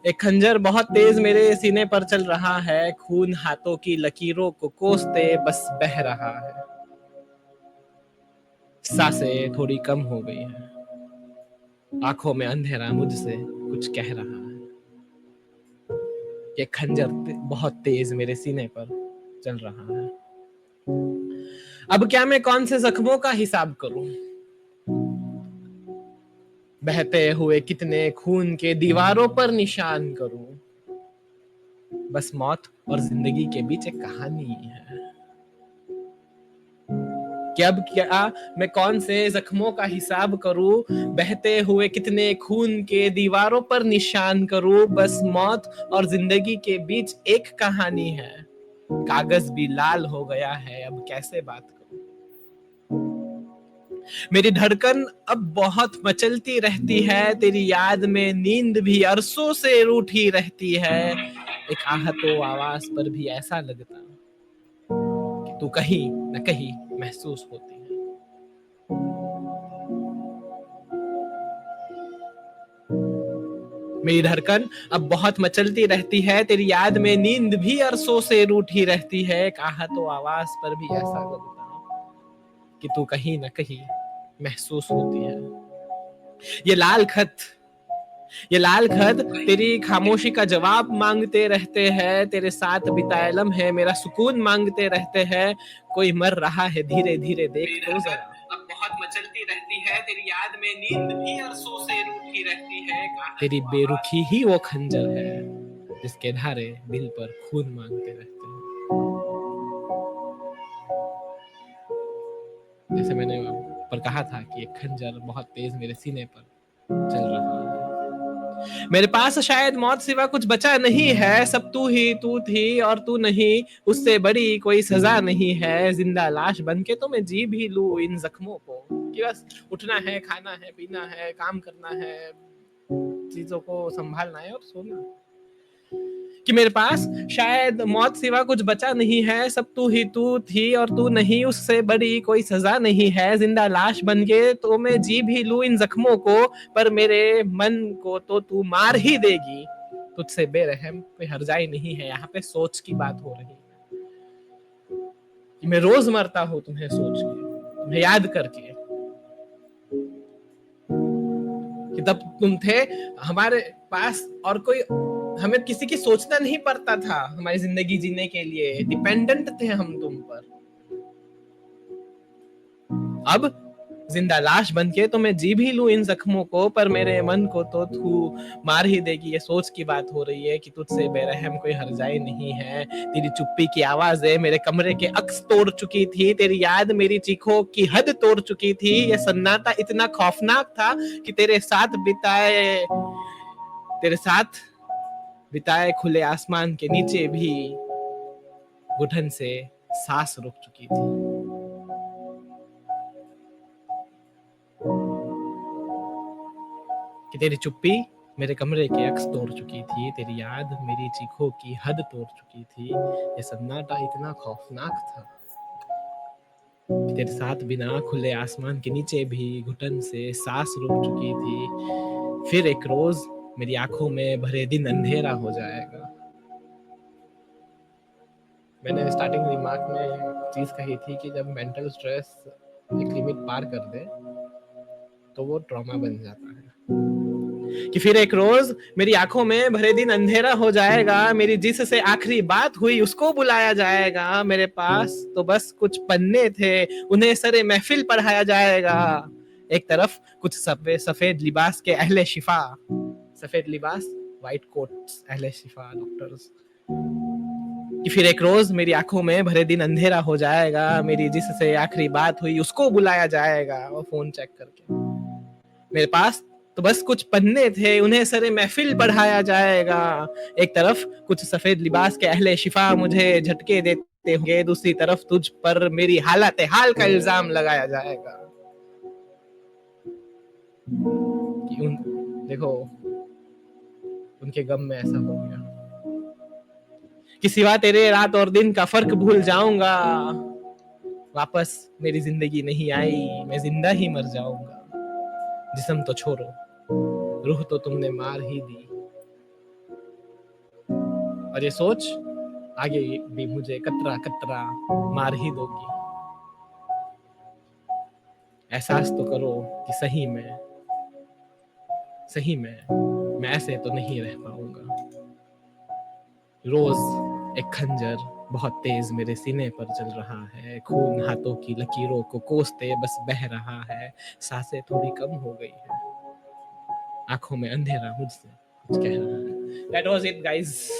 एक खंजर बहुत तेज मेरे सीने पर चल रहा है, खून हाथों की लकीरों को कोसते बस बह रहा है। सांसें थोड़ी कम हो गई है, आंखों में अंधेरा मुझसे कुछ कह रहा है। ये खंजर बहुत तेज मेरे सीने पर चल रहा है। अब क्या मैं कौन से जख्मों का हिसाब करूं? बहते हुए कितने खून के दीवारों पर निशान करूं? बस मौत और जिंदगी के बीच एक कहानी है कि अब क्या मैं कौन से जख्मों का हिसाब करूं? बहते हुए कितने खून के दीवारों पर निशान करूं? बस मौत और जिंदगी के बीच एक कहानी है। कागज भी लाल हो गया है, अब कैसे बात करूं? मेरी धड़कन अब बहुत मचलती रहती है, तेरी याद में नींद भी अरसों से रूठी रहती है। एक आहतो आवाज पर भी ऐसा लगता कि तू कहीं न कहीं महसूस होती है। मेरी धड़कन अब बहुत मचलती रहती है, तेरी याद में नींद भी अरसों से रूठी रहती है। एक आहतो आवाज पर भी ऐसा लगता कि तू कहीं न कहीं महसूस होती है। ये लाल खत ये लाल खत तेरी खामोशी का जवाब मांगते रहते हैं, तेरे साथ बिताए लम्हे मेरा सुकून मांगते रहते हैं। कोई मर रहा है धीरे धीरे, देख तो जरा। अब बहुत मचलती रहती है, तेरी याद में नींद भी अरसों से रूठी रहती है। तेरी बेरुखी ही वो खंजर है जिसके धारे दिल पर खून मांगते रहते हैं। जैसे मैंने पर कहा था कि एक खंजर बहुत तेज मेरे सीने पर चल रहा है। मेरे पास शायद मौत सिवा कुछ बचा नहीं है, सब तू ही तू थी और तू नहीं, उससे बड़ी कोई सजा नहीं है। जिंदा लाश बन के तो मैं जी भी लूं इन जख्मों को, कि बस उठना है, खाना है, पीना है, काम करना है, चीजों को संभालना है और सोना। कि मेरे पास शायद मौत सिवा कुछ बचा नहीं है, सब तू ही तू थी और तू नहीं, उससे बड़ी कोई सजा नहीं है। जिंदा लाश बन के तो मैं जी भी लूं इन जख्मों को, पर मेरे मन को तो तू मार ही देगी। तुझसे बेरहम कोई हरजाई नहीं है। यहाँ पे सोच की बात हो रही है कि मैं रोज मरता हूँ तुम्हें सोच के, तुम्हें याद करके, कि तब तुम थे हमारे पास और कोई, हमें किसी की सोचना नहीं पड़ता था हमारी जिंदगी जीने के लिए, डिपेंडेंट थे हम तुम पर। अब जिंदा लाश बन के तो मैं जी भी लूं इन जख्मों को, पर मेरे मन को तो तू मार ही देगी। ये सोच की बात हो रही है कि तुझसे बेरहम कोई हरजाई नहीं है। तेरी चुप्पी की आवाजें मेरे कमरे के अक्स तोड़ चुकी थी, तेरी याद मेरी चीखों की हद तोड़ चुकी थी। ये सन्नाटा इतना खौफनाक था कि तेरे साथ बिताए खुले आसमान के नीचे भी घुटन से सांस रुक चुकी थी। कि तेरी चुप्पी मेरे कमरे के अक्स तोड़ चुकी थी, तेरी याद मेरी चीखों की हद तोड़ चुकी थी। ये सन्नाटा इतना खौफनाक था कि तेरे साथ बिना खुले आसमान के नीचे भी घुटन से सांस रुक चुकी थी। फिर एक रोज मेरी आंखों में भरे दिन अंधेरा हो जाएगा। मैंने स्टार्टिंग रिमार्क में एक चीज कही थी कि जब मेंटल स्ट्रेस एक लिमिट पार कर दे तो वो ट्रॉमा बन जाता है। कि फिर एक रोज मेरी आंखों में भरे दिन अंधेरा हो जाएगा, मेरी जिससे आखिरी बात हुई उसको बुलाया जाएगा। मेरे पास तो बस कुछ पन्ने थे, उन्हें सरे महफिल पढ़ाया जाएगा। एक तरफ कुछ सफेद लिबास के अहले शिफा, सफेद लिबास, व्हाइट कोट्स, अहले शिफा, डॉक्टर्स। कि फिर एक रोज मेरी आंखों में भरे दिन अंधेरा हो जाएगा, मेरी जिससे आखिरी बात हुई उसको बुलाया जाएगा। वो फोन चेक करके, मेरे पास तो बस कुछ पन्ने थे, उन्हें सरे महफिल पढ़ाया जाएगा। एक तरफ कुछ सफेद लिबास के अहले शिफा मुझे झटके देते होंगे, दूसरी तरफ तुझ पर मेरी हालत हाल का इल्जाम लगाया जाएगा। कि देखो, उनके गम में ऐसा हो गया कि सिवा तेरे रात और दिन का फर्क भूल जाऊंगा। वापस मेरी जिंदगी नहीं आई, मैं जिंदा ही मर जाऊंगा। जिस्म तो छोड़ो, रूह तो तुमने मार ही दी। और ये सोच आगे भी मुझे कतरा कतरा मार ही दोगी। एहसास तो करो कि सही में मैं ऐसे तो नहीं रह पाऊंगा। रोज एक खंजर बहुत तेज मेरे सीने पर चल रहा है, खून हाथों की लकीरों को कोसते बस बह रहा है, सांसें थोड़ी कम हो गई है, आंखों में अंधेरा मुझसे कुछ कह रहा है। That was it, guys.